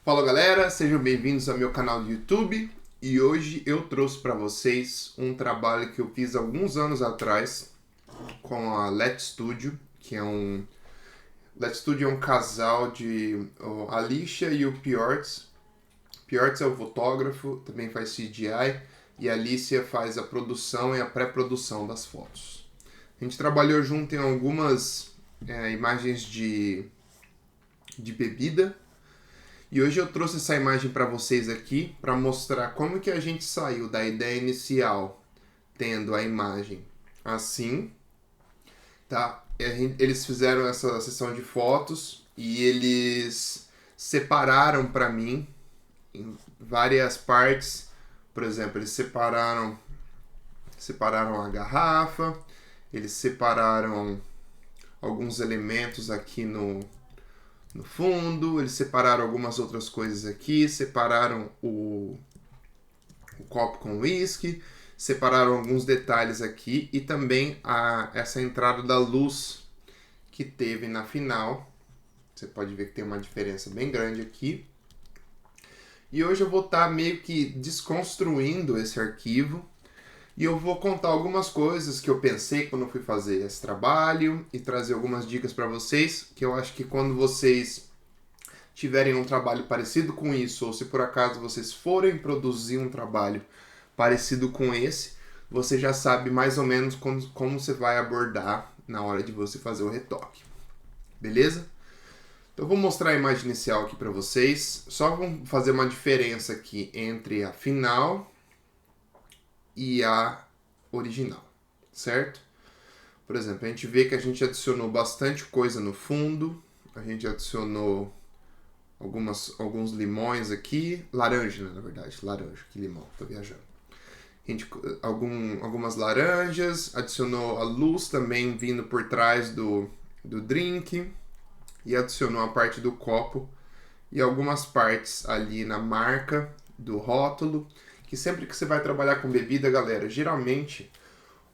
Fala galera, sejam bem-vindos ao meu canal do YouTube e hoje eu trouxe para vocês um trabalho que eu fiz alguns anos atrás com a Let Studio, que é um... Let Studio é um casal de a Alicia e o Piorts. Piorts é o fotógrafo, também faz CGI, e a Alicia faz a produção e a pré-produção das fotos. A gente trabalhou junto em algumas imagens de bebida. E hoje eu trouxe essa imagem para vocês aqui para mostrar como que a gente saiu da ideia inicial, tendo a imagem assim, tá? Eles fizeram essa sessão de fotos e eles separaram para mim em várias partes. Por exemplo, eles separaram a garrafa, eles separaram alguns elementos aqui no fundo, eles separaram algumas outras coisas aqui, separaram o copo com uísque, separaram alguns detalhes aqui e também essa entrada da luz que teve na final. Você pode ver que tem uma diferença bem grande aqui. E hoje eu vou estar meio que desconstruindo esse arquivo e eu vou contar algumas coisas que eu pensei quando eu fui fazer esse trabalho e trazer algumas dicas para vocês, que eu acho que quando vocês tiverem um trabalho parecido com isso, ou se por acaso vocês forem produzir um trabalho parecido com esse, você já sabe mais ou menos como você vai abordar na hora de você fazer o retoque. Beleza? Então eu vou mostrar a imagem inicial aqui para vocês. Só vamos fazer uma diferença aqui entre a final e a original, certo? Por exemplo, a gente vê que a gente adicionou bastante coisa no fundo, a gente adicionou alguns limões aqui, laranja, né, na verdade, laranja, que limão, tô viajando. A gente, algumas laranjas, adicionou a luz também vindo por trás do drink e adicionou a parte do copo e algumas partes ali na marca do rótulo, que sempre que você vai trabalhar com bebida, galera, geralmente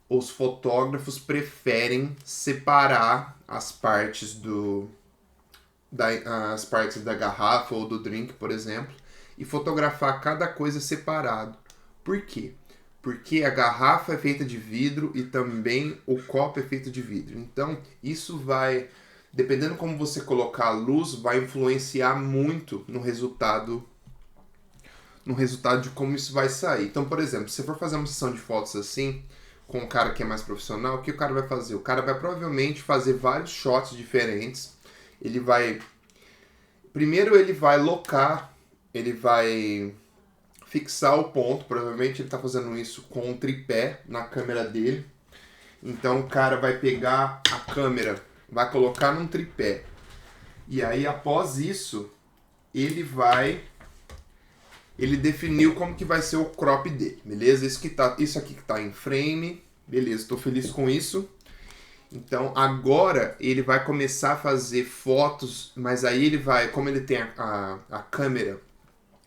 os fotógrafos preferem separar as partes as partes da garrafa ou do drink, por exemplo, e fotografar cada coisa separado. Por quê? Porque a garrafa é feita de vidro e também o copo é feito de vidro. Então, isso vai, dependendo como você colocar a luz, vai influenciar muito no resultado de como isso vai sair. Então, por exemplo, se você for fazer uma sessão de fotos assim, com um cara que é mais profissional, o que o cara vai fazer? O cara vai provavelmente fazer vários shots diferentes. Primeiro ele vai locar, ele vai fixar o ponto, provavelmente ele está fazendo isso com um tripé na câmera dele. Então o cara vai pegar a câmera, vai colocar num tripé. E aí após isso, ele definiu como que vai ser o crop dele, beleza? Isso aqui que tá em frame, beleza, estou feliz com isso. Então agora ele vai começar a fazer fotos, mas aí ele vai, como ele tem a câmera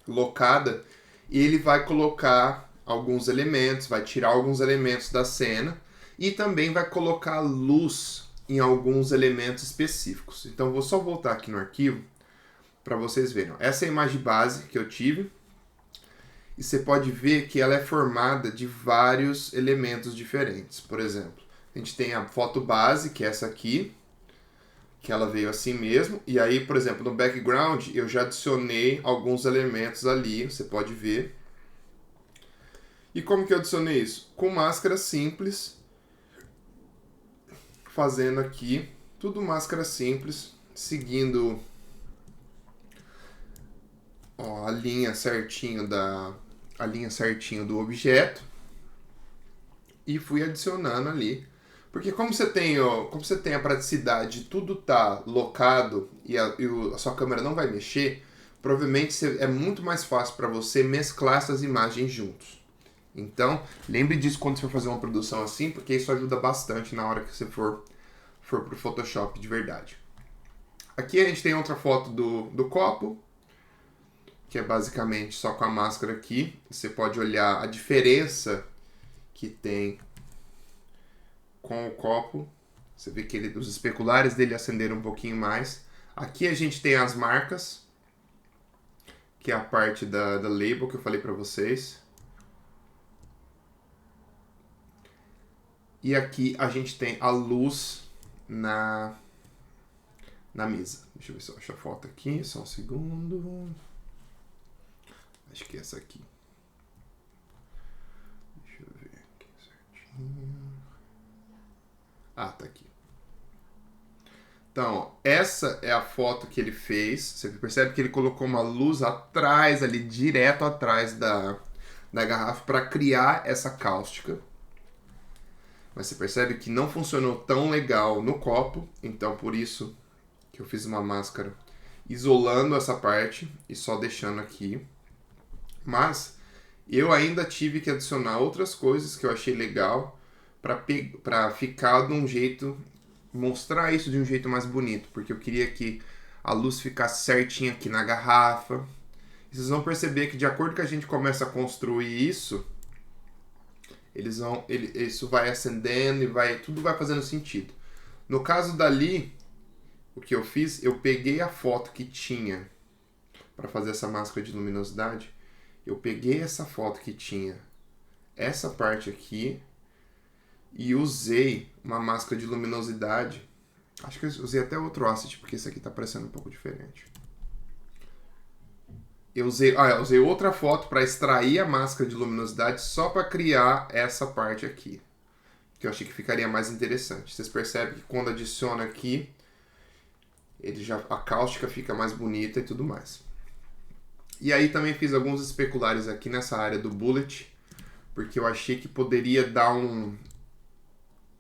locada, ele vai colocar alguns elementos, vai tirar alguns elementos da cena e também vai colocar luz em alguns elementos específicos. Então vou só voltar aqui no arquivo para vocês verem. Essa é a imagem base que eu tive. E você pode ver que ela é formada de vários elementos diferentes. Por exemplo, a gente tem a foto base, que é essa aqui, que ela veio assim mesmo. E aí, por exemplo, no background, eu já adicionei alguns elementos ali, você pode ver. E como que eu adicionei isso? Com máscara simples, fazendo aqui, tudo máscara simples, seguindo a linha certinho do objeto e fui adicionando ali. Porque como você tem a praticidade de tudo tá locado e a sua câmera não vai mexer, provavelmente é muito mais fácil para você mesclar essas imagens juntos. Então, lembre disso quando você for fazer uma produção assim, porque isso ajuda bastante na hora que você for pro Photoshop de verdade. Aqui a gente tem outra foto do copo, que é basicamente só com a máscara aqui. Você pode olhar a diferença que tem com o copo. Você vê que os especulares dele acenderam um pouquinho mais. Aqui a gente tem as marcas. que é a parte da label que eu falei para vocês. E aqui a gente tem a luz na mesa. Deixa eu ver se eu acho a foto aqui, só um segundo. Acho que é essa aqui. Deixa eu ver aqui certinho. Ah, tá aqui. Então, ó, essa é a foto que ele fez. Você percebe que ele colocou uma luz atrás, ali, direto atrás da garrafa, para criar essa cáustica. Mas você percebe que não funcionou tão legal no copo, então por isso que eu fiz uma máscara isolando essa parte e só deixando aqui. Mas eu ainda tive que adicionar outras coisas que eu achei legal para ficar de um jeito, mostrar isso de um jeito mais bonito, porque eu queria que a luz ficasse certinha aqui na garrafa. E vocês vão perceber que de acordo que a gente começa a construir isso, isso vai acendendo e tudo vai fazendo sentido. No caso dali, o que eu fiz, eu peguei a foto que tinha para fazer essa máscara de luminosidade. Eu peguei essa foto que tinha essa parte aqui e usei uma máscara de luminosidade. Acho que eu usei até outro asset, porque esse aqui tá parecendo um pouco diferente. Eu usei outra foto para extrair a máscara de luminosidade só para criar essa parte aqui, que eu achei que ficaria mais interessante. Vocês percebem que quando adiciona aqui, a cáustica fica mais bonita e tudo mais. E aí também fiz alguns especulares aqui nessa área do bullet, porque eu achei que poderia dar um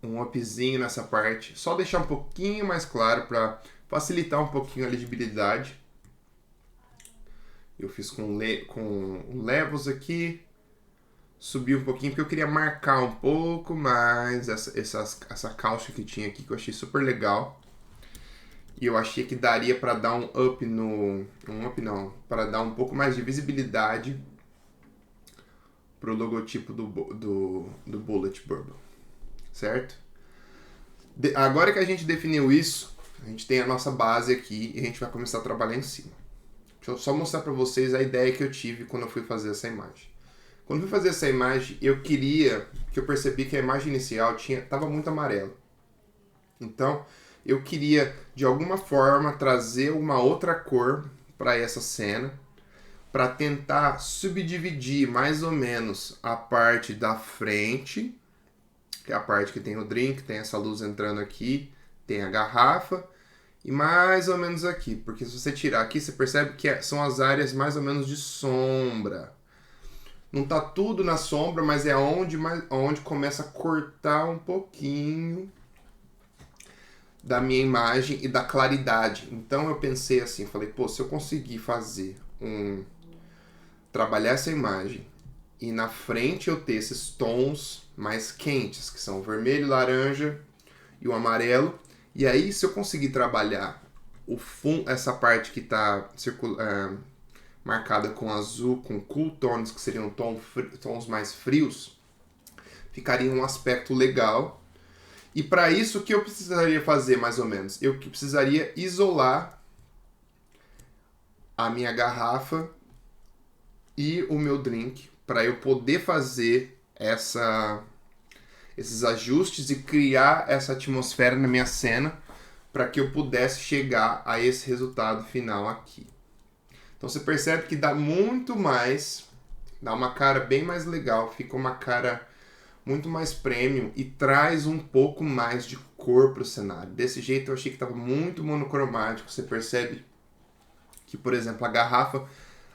upzinho nessa parte, só deixar um pouquinho mais claro para facilitar um pouquinho a legibilidade. Eu fiz com levels aqui, subi um pouquinho porque eu queria marcar um pouco mais essa cáustica que tinha aqui, que eu achei super legal. E eu achei que daria para dar para dar um pouco mais de visibilidade pro logotipo do Bullet Bourbon, certo? Agora que a gente definiu isso, a gente tem a nossa base aqui e a gente vai começar a trabalhar em cima. Deixa eu só mostrar para vocês a ideia que eu tive quando eu fui fazer essa imagem. Quando eu fui fazer essa imagem, eu percebi que a imagem inicial tava muito amarela. Então, eu queria, de alguma forma, trazer uma outra cor para essa cena, para tentar subdividir mais ou menos a parte da frente, que é a parte que tem o drink, tem essa luz entrando aqui, tem a garrafa, e mais ou menos aqui, porque se você tirar aqui, você percebe que são as áreas mais ou menos de sombra. Não tá tudo na sombra, mas é onde começa a cortar um pouquinho da minha imagem e da claridade. Então eu pensei assim, falei, pô, se eu conseguir trabalhar essa imagem e na frente eu ter esses tons mais quentes, que são o vermelho, laranja e o amarelo, e aí se eu conseguir trabalhar essa parte que está marcada com azul, com cool tones, que seriam tons mais frios, ficaria um aspecto legal. E para isso, o que eu precisaria fazer, mais ou menos? Eu precisaria isolar a minha garrafa e o meu drink para eu poder fazer esses ajustes e criar essa atmosfera na minha cena para que eu pudesse chegar a esse resultado final aqui. Então você percebe que dá muito mais, dá uma cara bem mais legal, fica uma cara muito mais premium e traz um pouco mais de cor para o cenário. Desse jeito eu achei que estava muito monocromático. Você percebe que, por exemplo, a garrafa,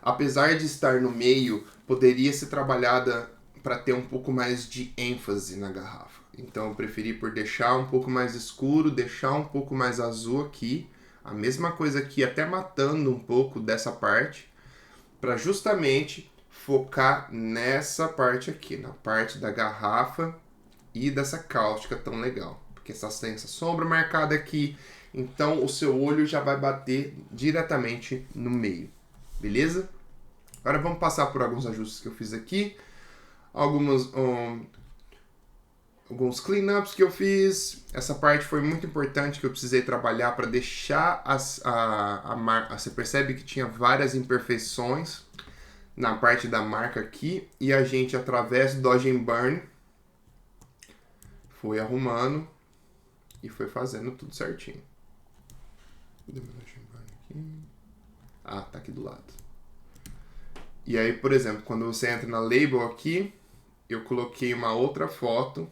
apesar de estar no meio, poderia ser trabalhada para ter um pouco mais de ênfase na garrafa. Então eu preferi por deixar um pouco mais escuro, deixar um pouco mais azul aqui, a mesma coisa aqui, até matando um pouco dessa parte, para justamente focar nessa parte aqui, na parte da garrafa e dessa cáustica tão legal. Porque tem essa sombra marcada aqui, então o seu olho já vai bater diretamente no meio, beleza? Agora vamos passar por alguns ajustes que eu fiz aqui. alguns cleanups que eu fiz. Essa parte foi muito importante que eu precisei trabalhar para deixar a marca. Você percebe que tinha várias imperfeições na parte da marca aqui e a gente, através do Dodge and Burn, foi arrumando e foi fazendo tudo certinho. Ah, tá aqui do lado. E aí, por exemplo, quando você entra na label aqui, eu coloquei uma outra foto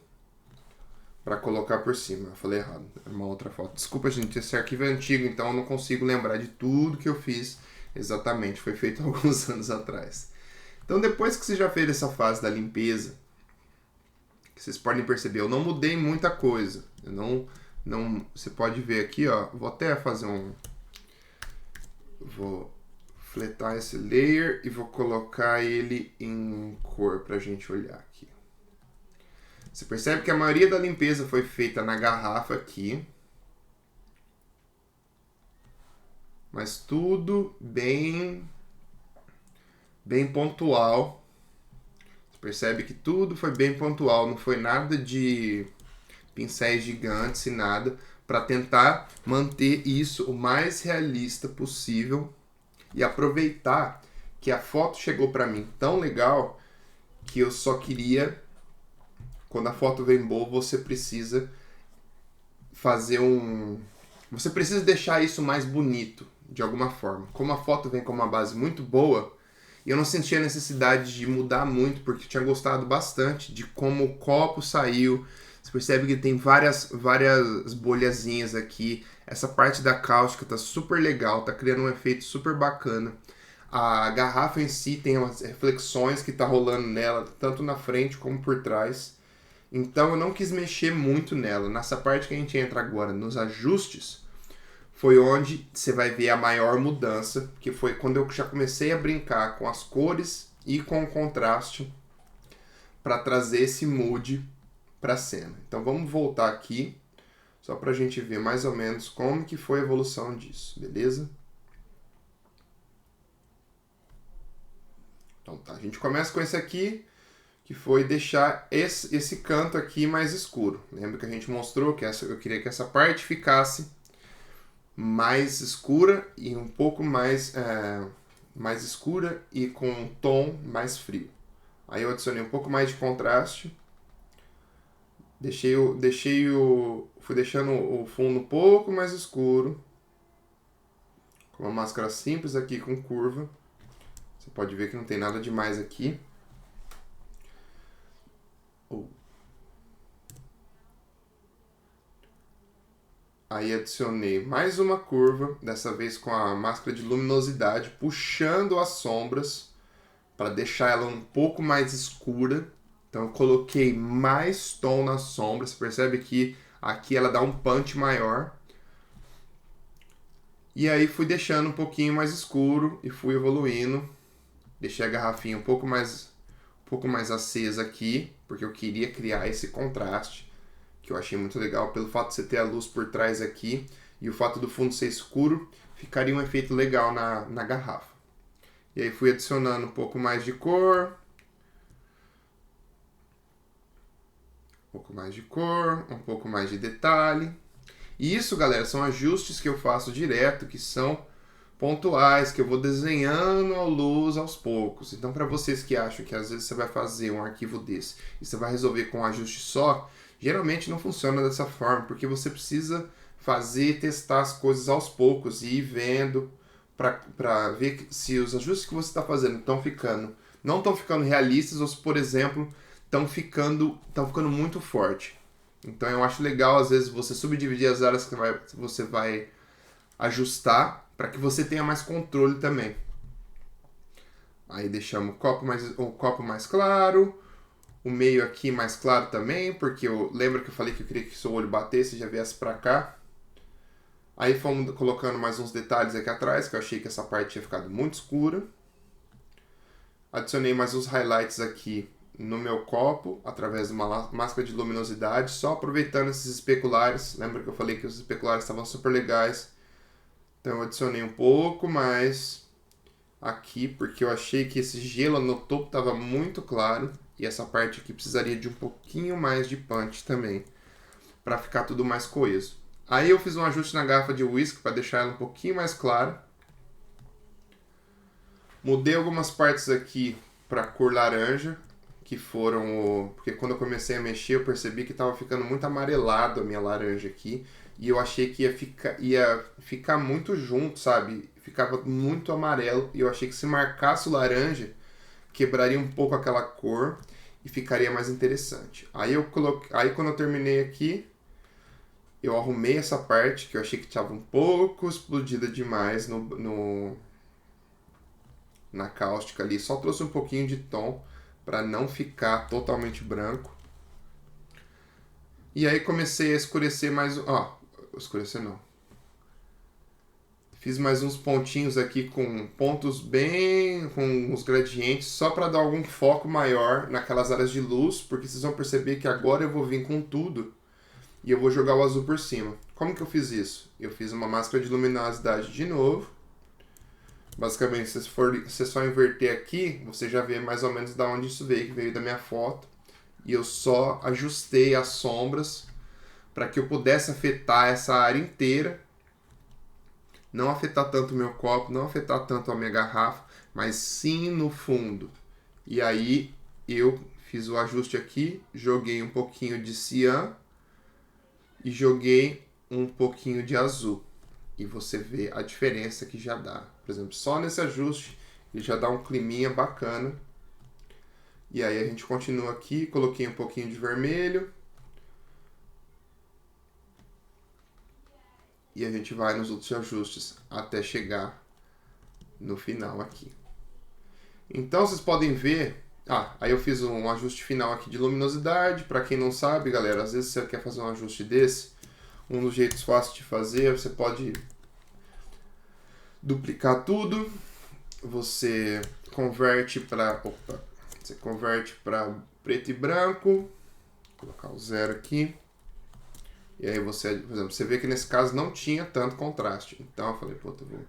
para colocar por cima. Eu falei errado, era uma outra foto. Desculpa, gente, esse arquivo é antigo, então eu não consigo lembrar de tudo que eu fiz exatamente. Foi feito há alguns anos atrás. Então, depois que você já fez essa fase da limpeza, que vocês podem perceber, eu não mudei muita coisa. Eu não, você pode ver aqui, ó. Vou até fazer vou fletar esse layer e vou colocar ele em cor pra gente olhar aqui. Você percebe que a maioria da limpeza foi feita na garrafa aqui. Mas tudo bem pontual. Você percebe que tudo foi bem pontual, não foi nada de pincéis gigantes e nada, para tentar manter isso o mais realista possível e aproveitar que a foto chegou para mim tão legal que eu só queria, quando a foto vem boa, você precisa fazer você precisa deixar isso mais bonito de alguma forma. Como a foto vem com uma base muito boa, eu não senti a necessidade de mudar muito, porque eu tinha gostado bastante de como o copo saiu. Você percebe que tem várias bolhazinhas aqui. Essa parte da cáustica tá super legal, tá criando um efeito super bacana. A garrafa em si tem umas reflexões que tá rolando nela, tanto na frente como por trás. Então eu não quis mexer muito nela. Nessa parte que a gente entra agora, nos ajustes, foi onde você vai ver a maior mudança, que foi quando eu já comecei a brincar com as cores e com o contraste para trazer esse mood para a cena. Então vamos voltar aqui, só para a gente ver mais ou menos como que foi a evolução disso, beleza? Então tá, a gente começa com esse aqui, que foi deixar esse canto aqui mais escuro. Lembra que a gente mostrou que eu queria que essa parte ficasse mais escura e um pouco mais escura e com um tom mais frio. Aí eu adicionei um pouco mais de contraste. Fui deixando o fundo um pouco mais escuro. Com uma máscara simples aqui com curva. Você pode ver que não tem nada demais aqui. Aí adicionei mais uma curva, dessa vez com a máscara de luminosidade, puxando as sombras para deixar ela um pouco mais escura. Então eu coloquei mais tom na sombra, você percebe que aqui ela dá um punch maior. E aí fui deixando um pouquinho mais escuro e fui evoluindo. Deixei a garrafinha um pouco mais acesa aqui, porque eu queria criar esse contraste, que eu achei muito legal, pelo fato de você ter a luz por trás aqui e o fato do fundo ser escuro, ficaria um efeito legal na garrafa. E aí fui adicionando um pouco mais de cor, um pouco mais de detalhe. E isso, galera, são ajustes que eu faço direto, que são pontuais, que eu vou desenhando a luz aos poucos. Então, para vocês que acham que às vezes você vai fazer um arquivo desse e você vai resolver com um ajuste só, geralmente não funciona dessa forma, porque você precisa fazer e testar as coisas aos poucos e ir vendo para ver se os ajustes que você está fazendo não estão ficando realistas ou se, por exemplo, estão ficando muito forte. Então eu acho legal às vezes você subdividir as áreas que você vai ajustar para que você tenha mais controle também. Aí deixamos o copo mais claro, o meio aqui mais claro também, porque lembra que eu falei que eu queria que o seu olho batesse e já viesse para cá. Aí fomos colocando mais uns detalhes aqui atrás, que eu achei que essa parte tinha ficado muito escura. Adicionei mais uns highlights aqui no meu copo, através de uma máscara de luminosidade, só aproveitando esses especulares. Lembra que eu falei que os especulares estavam super legais? Então eu adicionei um pouco mais aqui, porque eu achei que esse gelo no topo estava muito claro e essa parte aqui precisaria de um pouquinho mais de punch também, para ficar tudo mais coeso. Aí eu fiz um ajuste na garrafa de whisky para deixar ela um pouquinho mais clara. Mudei algumas partes aqui para cor laranja, que foram porque quando eu comecei a mexer eu percebi que estava ficando muito amarelado a minha laranja aqui, e eu achei que ia ficar muito junto, sabe? Ficava muito amarelo, e eu achei que se marcasse o laranja, quebraria um pouco aquela cor e ficaria mais interessante. Aí quando eu terminei aqui, eu arrumei essa parte que eu achei que estava um pouco explodida demais na cáustica ali. Só trouxe um pouquinho de tom para não ficar totalmente branco. E aí comecei a escurecer mais... escurecer não. Fiz mais uns pontinhos aqui com pontos com os gradientes, só para dar algum foco maior naquelas áreas de luz, porque vocês vão perceber que agora eu vou vir com tudo e eu vou jogar o azul por cima. Como que eu fiz isso? Eu fiz uma máscara de luminosidade de novo. Basicamente, se você só inverter aqui, você já vê mais ou menos de onde isso veio, que veio da minha foto. E eu só ajustei as sombras para que eu pudesse afetar essa área inteira. Não afetar tanto o meu copo, não afetar tanto a minha garrafa, mas sim no fundo. E aí eu fiz o ajuste aqui, joguei um pouquinho de cian e joguei um pouquinho de azul. E você vê a diferença que já dá. Por exemplo, só nesse ajuste ele já dá um climinha bacana. E aí a gente continua aqui, coloquei um pouquinho de vermelho. E a gente vai nos outros ajustes até chegar no final aqui. Então vocês podem ver... aí eu fiz um ajuste final aqui de luminosidade. Para quem não sabe, galera, às vezes você quer fazer um ajuste desse, um dos jeitos fáceis de fazer, você pode duplicar tudo. Você converte para preto e branco. Vou colocar o 0 aqui. E aí você, por exemplo, você vê que nesse caso não tinha tanto contraste. Então eu falei, eu vou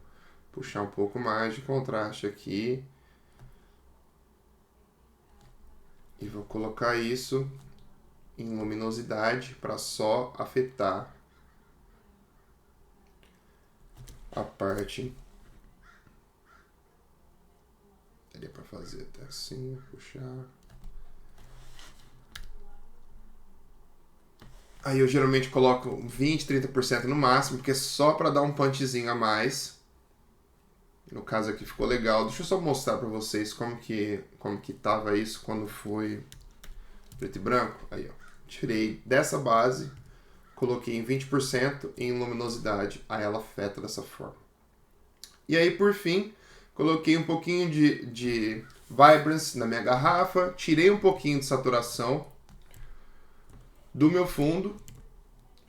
puxar um pouco mais de contraste aqui. E vou colocar isso em luminosidade para só afetar a parte. Daria para fazer até assim, puxar. Aí eu geralmente coloco 20, 30% no máximo, porque é só para dar um punchzinho a mais. No caso aqui ficou legal. Deixa eu só mostrar para vocês como que tava isso quando foi preto e branco. Aí, ó. Tirei dessa base, coloquei em 20% em luminosidade. Aí ela afeta dessa forma. E aí, por fim, coloquei um pouquinho de Vibrance na minha garrafa. Tirei um pouquinho de saturação do meu fundo,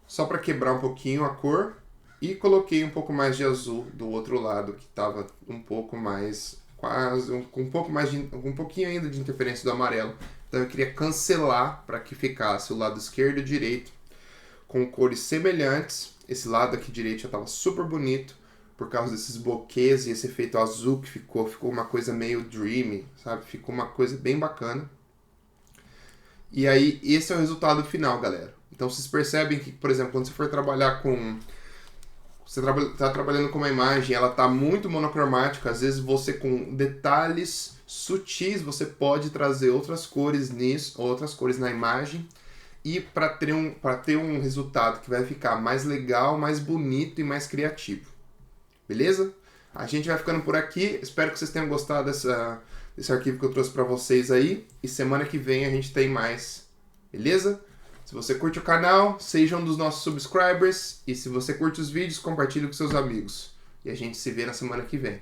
só para quebrar um pouquinho a cor, e coloquei um pouco mais de azul do outro lado, que estava um pouco mais, com um pouquinho ainda de interferência do amarelo. Então eu queria cancelar para que ficasse o lado esquerdo e direito com cores semelhantes. Esse lado aqui direito já estava super bonito por causa desses bokehs e esse efeito azul que ficou uma coisa meio dreamy, sabe? Ficou uma coisa bem bacana. E aí, esse é o resultado final, galera. Então, vocês percebem que, por exemplo, quando você for trabalhar com... Você está trabalhando com uma imagem, ela está muito monocromática. Às vezes, você com detalhes sutis, você pode trazer outras cores nisso, outras cores na imagem. E para ter um resultado que vai ficar mais legal, mais bonito e mais criativo. Beleza? A gente vai ficando por aqui. Espero que vocês tenham gostado desse arquivo que eu trouxe para vocês aí. E semana que vem a gente tem mais. Beleza? Se você curte o canal, seja um dos nossos subscribers. E se você curte os vídeos, compartilhe com seus amigos. E a gente se vê na semana que vem.